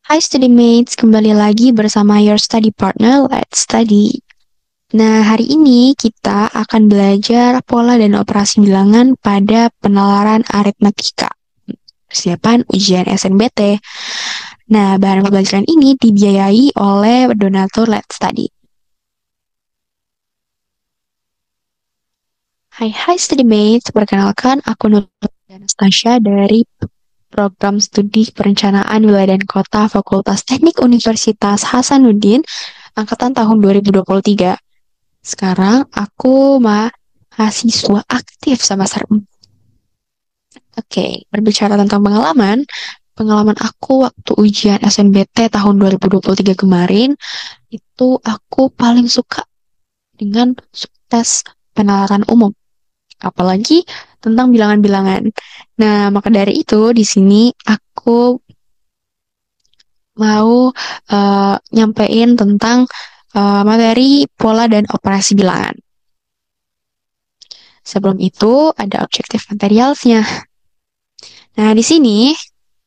Hai study mates, kembali lagi bersama your study partner, Let's Study. Nah, hari ini kita akan belajar pola dan operasi bilangan pada penalaran aritmetika. Persiapan ujian SNBT. Nah, bahan pembelajaran ini dibiayai oleh donatur Let's Study. Hai study mates, perkenalkan aku Nur Anastasia dari Program Studi Perencanaan Wilayah dan Kota Fakultas Teknik Universitas Hasanuddin angkatan tahun 2023. Sekarang aku mahasiswa aktif semester 4. Oke, berbicara tentang pengalaman aku waktu ujian SNBT tahun 2023 kemarin, itu aku paling suka dengan tes penalaran umum. Apalagi tentang bilangan-bilangan. Nah, maka dari itu di sini aku mau nyampein tentang materi pola dan operasi bilangan. Sebelum itu ada objektif materialsnya. Nah, di sini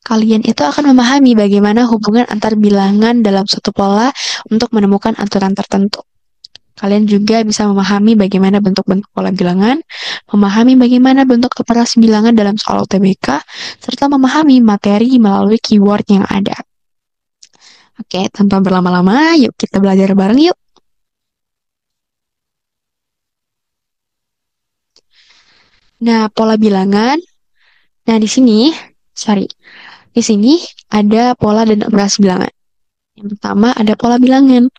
kalian itu akan memahami bagaimana hubungan antar bilangan dalam suatu pola untuk menemukan aturan tertentu. Kalian juga bisa memahami bagaimana bentuk-bentuk pola bilangan, memahami bagaimana bentuk operasi bilangan dalam soal UTBK, serta memahami materi melalui keyword yang ada. Oke, tanpa berlama-lama, yuk kita belajar bareng yuk. Nah, pola bilangan. Nah, di sini ada pola dan operasi bilangan. Yang pertama ada pola bilangan.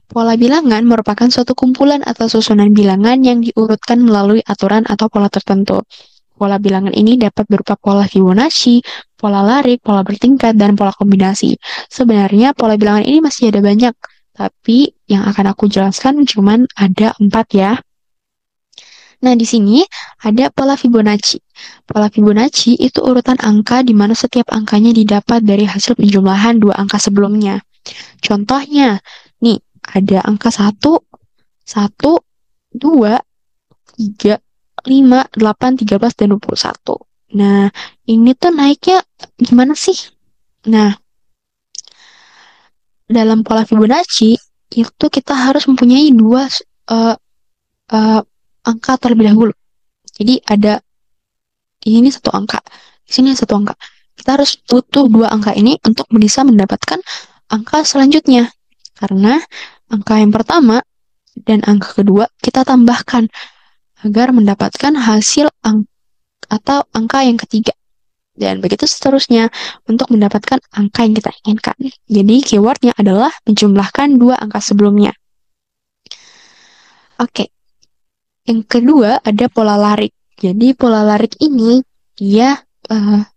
Pola bilangan merupakan suatu kumpulan atau susunan bilangan yang diurutkan melalui aturan atau pola tertentu. Pola bilangan ini dapat berupa pola Fibonacci, pola larik, pola bertingkat, dan pola kombinasi. Sebenarnya pola bilangan ini masih ada banyak, tapi yang akan aku jelaskan cuma ada 4 ya. Nah, di sini ada pola Fibonacci. Pola Fibonacci itu urutan angka di mana setiap angkanya didapat dari hasil penjumlahan dua angka sebelumnya. Contohnya, nih, ada angka 1, 1, 2, 3, 5, 8, 13, dan 21. Nah, ini tuh naiknya gimana sih? Nah, dalam pola Fibonacci, itu kita harus mempunyai dua uh, uh, angka terlebih dahulu. Jadi ada di sini satu angka, di sini satu angka. Kita harus butuh dua angka ini untuk bisa mendapatkan angka selanjutnya. Karena angka yang pertama dan angka kedua kita tambahkan agar mendapatkan hasil atau angka yang ketiga. Dan begitu seterusnya untuk mendapatkan angka yang kita inginkan. Jadi keywordnya adalah menjumlahkan dua angka sebelumnya. Oke, yang kedua ada pola larik. Jadi pola larik ini dia uh,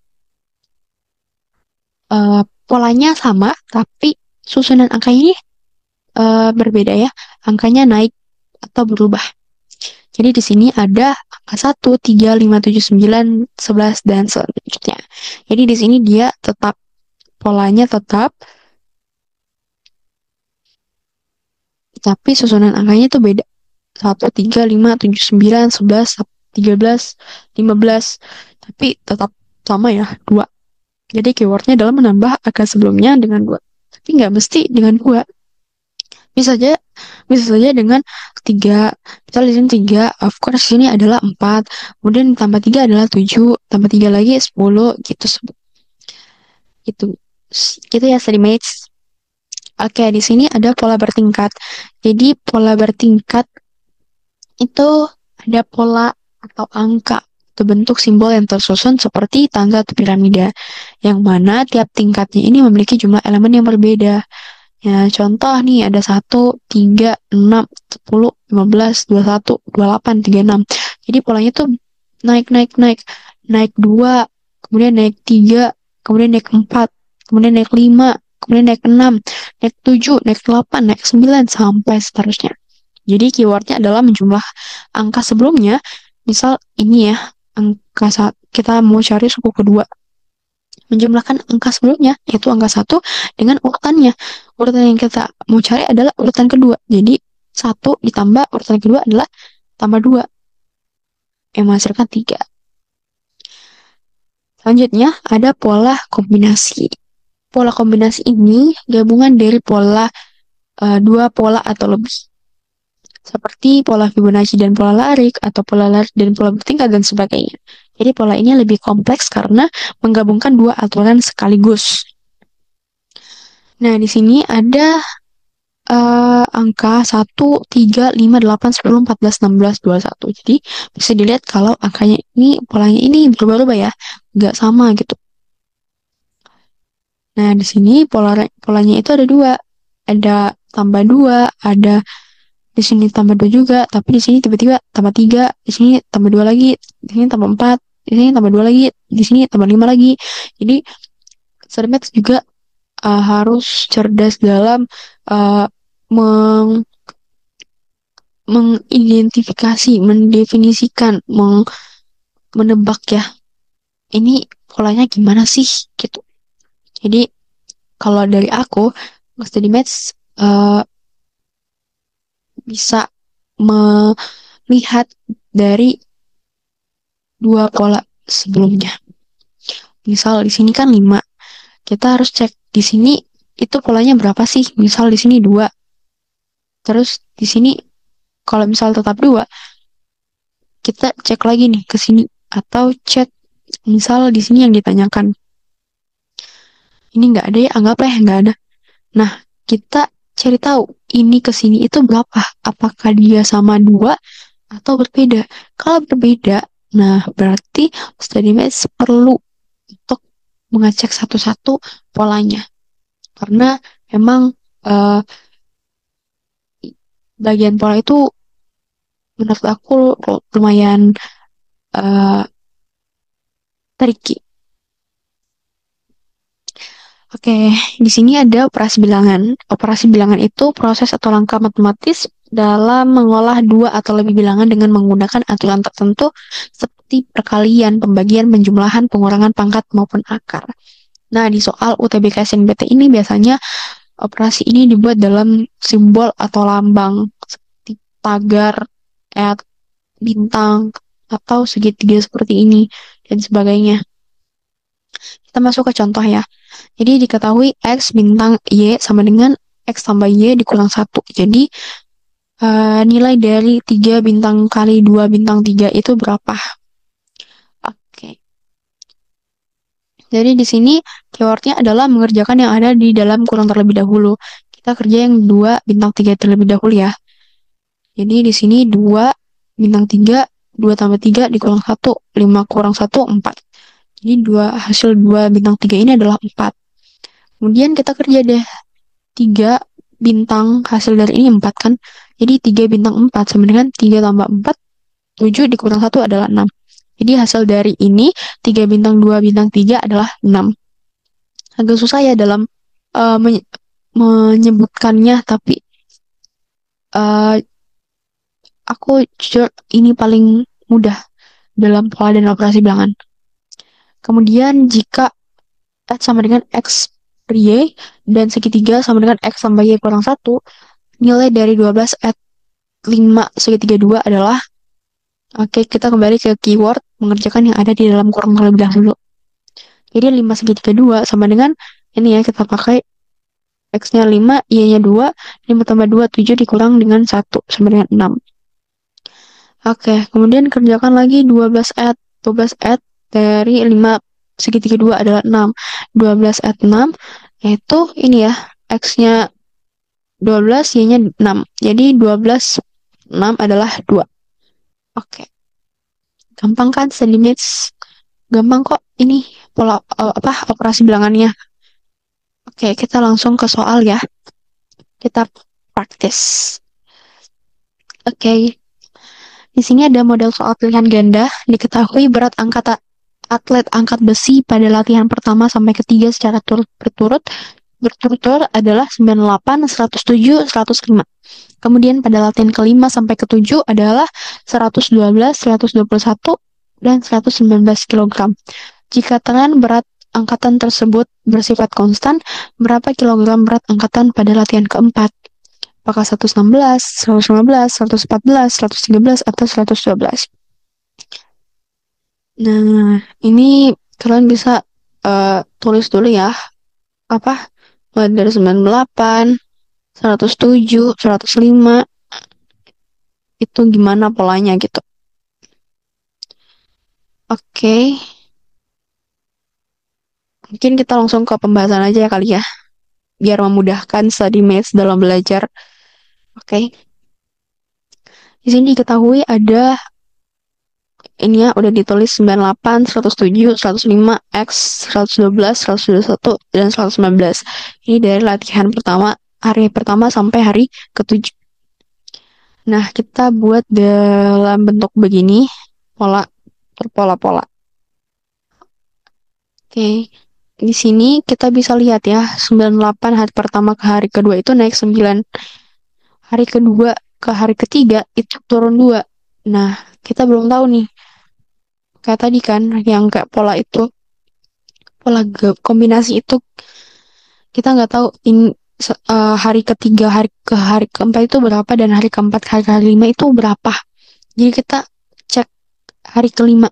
polanya sama, tapi susunan angka ini berbeda ya. Angkanya naik atau berubah. Jadi di sini ada angka 1, 3, 5, 7, 9, 11, dan selanjutnya. Jadi di sini dia tetap, polanya tetap, tapi susunan angkanya itu beda. 1, 3, 5, 7, 9, 11, 13, 15. Tapi tetap sama ya, 2. Jadi keywordnya adalah menambah angka sebelumnya dengan 2. Tapi nggak mesti dengan 2. Bisa saja dengan 3. Misalnya di sini 3, of course sini adalah 4. Kemudian tambah 3 adalah 7, tambah 3 lagi 10, gitu. Gitu. Gitu ya, study mates. Oke, di sini ada pola bertingkat. Jadi pola bertingkat itu ada pola atau angka atau bentuk simbol yang tersusun seperti tangga atau piramida, yang mana tiap tingkatnya ini memiliki jumlah elemen yang berbeda. Ya, contoh nih ada 1, 3, 6, 10, 15, 21, 28, 36. Jadi polanya tuh naik, naik, naik. Naik 2, kemudian naik 3, kemudian naik 4, kemudian naik 5, kemudian naik 6, naik 7, naik 8, naik 9, sampai seterusnya. Jadi keywordnya adalah menjumlah angka sebelumnya. Misal ini ya, kita mau cari suku kedua. Menjumlahkan angka sebelumnya, yaitu angka 1 dengan urutannya. Urutan yang kita mau cari adalah urutan kedua. Jadi 1 ditambah urutan kedua adalah tambah 2, yang menghasilkan 3. Selanjutnya ada pola kombinasi. Pola kombinasi ini gabungan dari dua pola atau lebih. Seperti pola Fibonacci dan pola Larik, atau pola Larik dan pola bertingkat, dan sebagainya. Jadi pola ini lebih kompleks karena menggabungkan dua aturan sekaligus. Nah, di sini ada angka 1, 3, 5, 8, 10, 14, 16, 21. Jadi bisa dilihat kalau angkanya ini, polanya ini berubah-ubah ya. Nggak sama gitu. Nah, di sini polanya itu ada dua. Ada tambah dua, ada di sini tambah dua juga, tapi di sini tiba-tiba tambah tiga, di sini tambah dua lagi, di sini tambah empat, di sini tambah dua lagi, di sini tambah lima lagi. Jadi Cermat juga harus cerdas dalam uh, meng mengidentifikasi, mendefinisikan, menebak ya. Ini polanya gimana sih gitu. Jadi kalau dari aku, study maths bisa melihat dari dua pola sebelumnya. Misal di sini kan 5. Kita harus cek di sini itu polanya berapa sih? Misal di sini 2. Terus di sini kalau misal tetap 2, kita cek lagi nih ke sini atau cek misal di sini yang ditanyakan. Ini nggak ada ya, anggaplah nggak ada. Nah, kita cari tahu ini ke sini itu berapa? Apakah dia sama 2 atau berbeda? Kalau berbeda, nah berarti study maths perlu untuk mengecek satu-satu polanya. Karena emang eh, bagian pola itu menurut aku lumayan eh, tricky. Oke, di sini ada operasi bilangan. Operasi bilangan itu proses atau langkah matematis dalam mengolah dua atau lebih bilangan dengan menggunakan aturan tertentu seperti perkalian, pembagian, penjumlahan, pengurangan pangkat maupun akar. Nah, di soal UTBK SNBT ini biasanya operasi ini dibuat dalam simbol atau lambang seperti tagar, bintang, atau segitiga seperti ini, dan sebagainya. Kita masuk ke contoh ya. Jadi diketahui X bintang Y sama dengan X tambah Y dikurang 1. Jadi nilai dari 3 bintang kali 2 bintang 3 itu berapa? Oke. Jadi di sini keywordnya adalah mengerjakan yang ada di dalam kurung terlebih dahulu. Kita kerja yang 2 bintang 3 terlebih dahulu ya. Jadi di sini 2 bintang 3, 2 tambah 3 dikurang 1, 5 kurang 1, 4. Jadi hasil 2 bintang 3 ini adalah 4. Kemudian kita kerja deh 3 bintang, hasil dari ini 4 kan. Jadi 3 bintang 4 sama dengan 3 tambah 4, 7 dikurang 1 adalah 6. Jadi hasil dari ini 3 bintang 2 bintang 3 adalah 6. Agak susah ya dalam menyebutkannya, tapi uh, aku jujur ini paling mudah dalam pola dan operasi bilangan. Kemudian jika X sama dengan X per Y dan segitiga sama dengan X tambah Y kurang 1, nilai dari 12 at 5 segitiga 2 adalah, oke, kita kembali ke keyword mengerjakan yang ada di dalam kurung terlebih dahulu. Jadi 5 segitiga 2 sama dengan ini ya, kita pakai X-nya 5, Y-nya 2, 5 tambah 2, 7 dikurang dengan 1 sama dengan 6. Oke, kemudian kerjakan lagi 12 at. 12 at dari 5 segitiga 2 adalah 6. 12 at 6 yaitu ini ya, X-nya 12, Y-nya 6. Jadi 12, 6 adalah 2. Oke. Gampang kan sedikit? Gampang kok ini pola operasi bilangannya. Oke, kita langsung ke soal ya. Kita praktis. Oke. Di sini ada model soal pilihan ganda. Diketahui berat atlet angkat besi pada latihan pertama sampai ketiga secara berturut-turut adalah 98, 107, 105. Kemudian pada latihan kelima sampai ketujuh adalah 112, 121, dan 119 kg. Jika tekanan berat angkatan tersebut bersifat konstan, berapa kilogram berat angkatan pada latihan keempat? Apakah 116, 115, 114, 113, atau 112? Nah, ini kalian bisa tulis dulu ya apa? Mulai dari 98, 107, 105, itu gimana polanya gitu. Oke, mungkin kita langsung ke pembahasan aja ya kali ya, biar memudahkan study maths dalam belajar. Oke, di sini diketahui ada ini ya, udah ditulis 98, 107, 105, X, 112, 121, dan 119. Ini dari latihan pertama, hari pertama sampai hari ketujuh. Nah, kita buat dalam bentuk begini, pola berpola-pola. Oke, di sini kita bisa lihat ya, 98 hari pertama ke hari kedua itu naik 9. Hari kedua ke hari ketiga itu turun 2. Nah, kita belum tahu nih, kayak tadi kan, yang kayak pola itu, pola kombinasi itu, kita nggak tahu hari ketiga, hari keempat itu berapa, dan hari keempat, hari kelima itu berapa. Jadi kita cek hari kelima,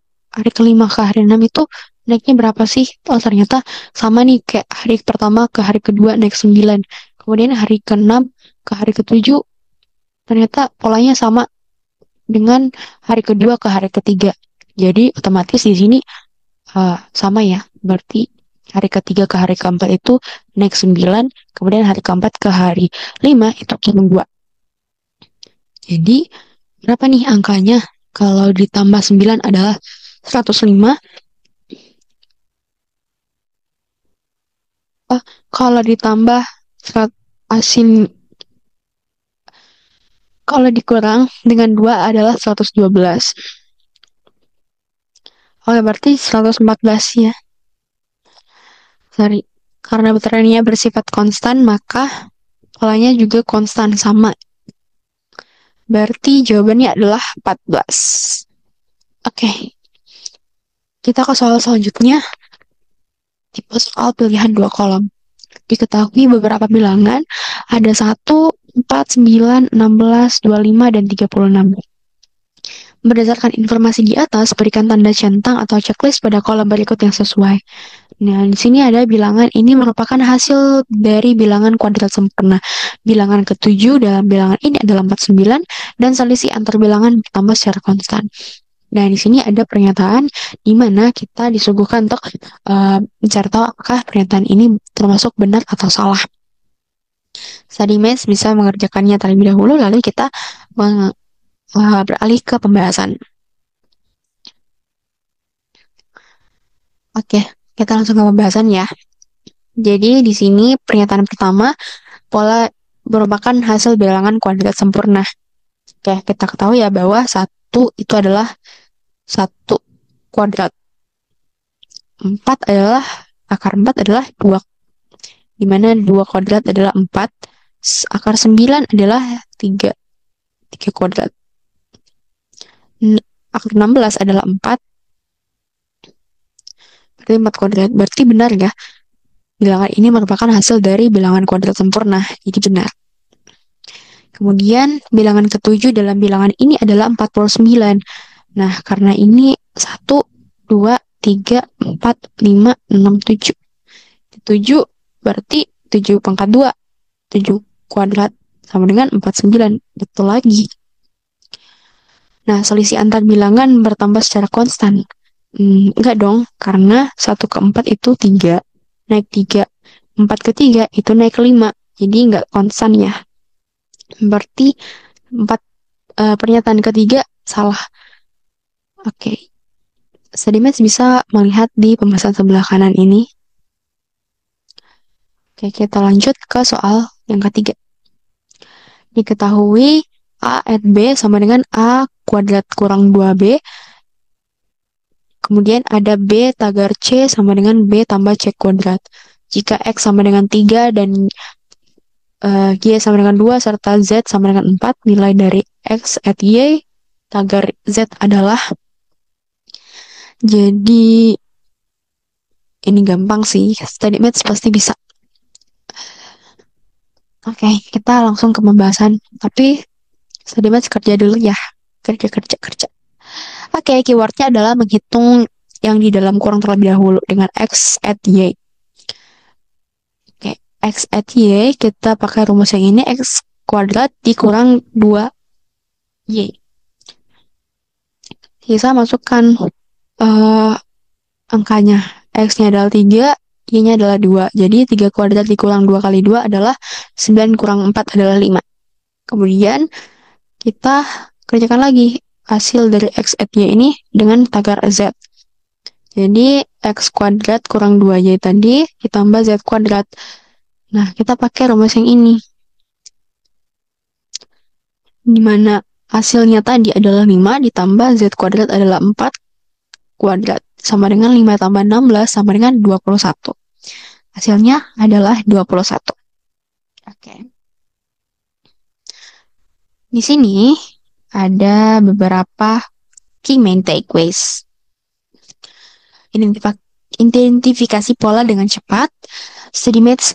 ke hari enam itu naiknya berapa sih? Oh ternyata sama nih kayak hari pertama ke hari kedua naik 9. Kemudian hari keenam ke hari ketujuh ternyata polanya sama dengan hari kedua ke hari ketiga. Jadi otomatis di sini sama ya. Berarti hari ketiga ke hari keempat itu naik 9, kemudian hari keempat ke hari 5 itu turun 2. Jadi berapa nih angkanya? Kalau ditambah 9 adalah 105. Oh, kalau ditambah serat asin, kalau dikurang dengan 2 adalah 112. Oke, berarti 114 ya. Sorry. Karena trennya bersifat konstan, maka polanya juga konstan sama. Berarti jawabannya adalah 14. Oke, kita ke soal selanjutnya. Tipe soal pilihan dua kolom. Diketahui beberapa bilangan ada 1, 4, 9, 16, 25, dan 36. Berdasarkan informasi di atas, berikan tanda centang atau checklist pada kolom berikut yang sesuai. Nah, di sini ada bilangan ini merupakan hasil dari bilangan kuadrat sempurna. Bilangan ketujuh dalam bilangan ini adalah 49, dan selisih antar bilangan bertambah secara konstan. Nah, di sini ada pernyataan di mana kita disuguhkan untuk mencari tahu apakah pernyataan ini termasuk benar atau salah. Study Maths bisa mengerjakannya terlebih dahulu, lalu kita beralih ke pembahasan. Oke, kita langsung ke pembahasan ya. Jadi di sini pernyataan pertama, pola merupakan hasil bilangan kuadrat sempurna. Oke, kita ketahui ya bahwa 1 itu adalah 1 kuadrat. 4 adalah, akar 4 adalah 2. Di mana 2 kuadrat adalah 4. Akar 9 adalah 3. 3 kuadrat. Akar 16 adalah 4. Berarti 4 kuadrat. Berarti benar ya. Bilangan ini merupakan hasil dari bilangan kuadrat sempurna. Jadi benar. Kemudian bilangan ketujuh dalam bilangan ini adalah 49. Nah, karena ini 1, 2, 3, 4, 5, 6, 7. 7 berarti 7 pangkat 2. 7 kuadrat sama dengan 49. Betul lagi. Nah, selisih antar bilangan bertambah secara konstan. Enggak dong, karena 1 ke 4 itu 3, naik 3. 4 ke 3 itu naik 5. Jadi enggak konstan ya. Berarti pernyataan ketiga salah. Oke. Sedimes bisa melihat di pembahasan sebelah kanan ini. Oke, kita lanjut ke soal yang ketiga. Diketahui A at B sama dengan A kuadrat kurang 2B. Kemudian ada B tagar C sama dengan B tambah C kuadrat. Jika X sama dengan 3 dan Y sama dengan 2 serta Z sama dengan 4, nilai dari X at Y tagar Z adalah. Jadi ini gampang sih, study maths pasti bisa. Oke, kita langsung ke pembahasan. Tapi study maths kerja dulu ya. Kerja. Oke, keywordnya adalah menghitung yang di dalam kurung terlebih dahulu dengan X at Y. X at Y, kita pakai rumus yang ini, X kuadrat dikurang 2Y. Kita masukkan angkanya. X-nya adalah 3, Y-nya adalah 2. Jadi 3 kuadrat dikurang 2 kali 2 adalah 9 kurang 4 adalah 5. Kemudian kita kerjakan lagi hasil dari X at Y ini dengan tagar Z. Jadi X kuadrat kurang 2Y tadi ditambah Z kuadrat. Nah, kita pakai rumus yang ini. Di mana hasilnya tadi adalah 5 ditambah Z kuadrat adalah 4 kuadrat. Sama dengan 5 tambah 16 sama dengan 21. Hasilnya adalah 21. Oke. Di sini ada beberapa key main takeaways. Identifikasi pola dengan cepat. Studymates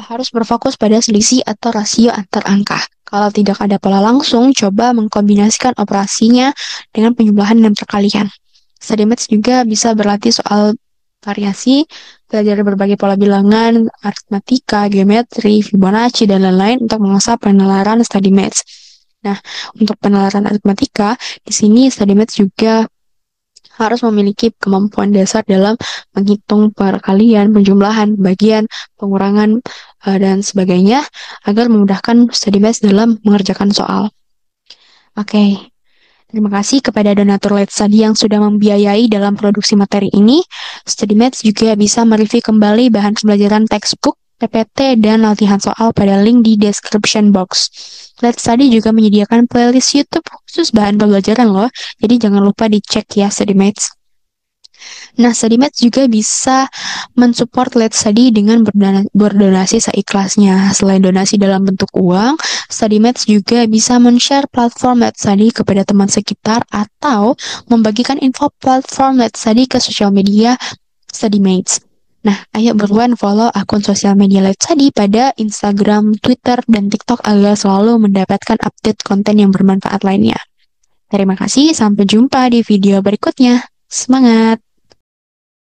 harus berfokus pada selisih atau rasio antar angka. Kalau tidak ada pola langsung, coba mengkombinasikan operasinya dengan penjumlahan dan perkalian. Studymates juga bisa berlatih soal variasi, belajar berbagai pola bilangan, aritmatika, geometri, Fibonacci, dan lain-lain untuk mengasah penalaran Studymates. Nah, untuk penalaran aritmatika, di sini Studymates juga harus memiliki kemampuan dasar dalam menghitung perkalian, penjumlahan, bagian, pengurangan, dan sebagainya agar memudahkan Studymates dalam mengerjakan soal. Oke. Terima kasih kepada donatur Let's Study yang sudah membiayai dalam produksi materi ini. Studymates juga bisa mereview kembali bahan pembelajaran textbook, PPT, dan latihan soal pada link di description box. Let's Study juga menyediakan playlist YouTube khusus bahan pembelajaran loh, jadi jangan lupa dicek ya Studymates. Nah, Studymates juga bisa mensupport Let's Study dengan berdonasi seikhlasnya. Selain donasi dalam bentuk uang, Studymates juga bisa men-share platform Let's Study kepada teman sekitar atau membagikan info platform Let's Study ke sosial media Studymates. Nah, ayo buruan follow akun sosial media Let's Study pada Instagram, Twitter, dan TikTok agar selalu mendapatkan update konten yang bermanfaat lainnya. Terima kasih, sampai jumpa di video berikutnya. Semangat!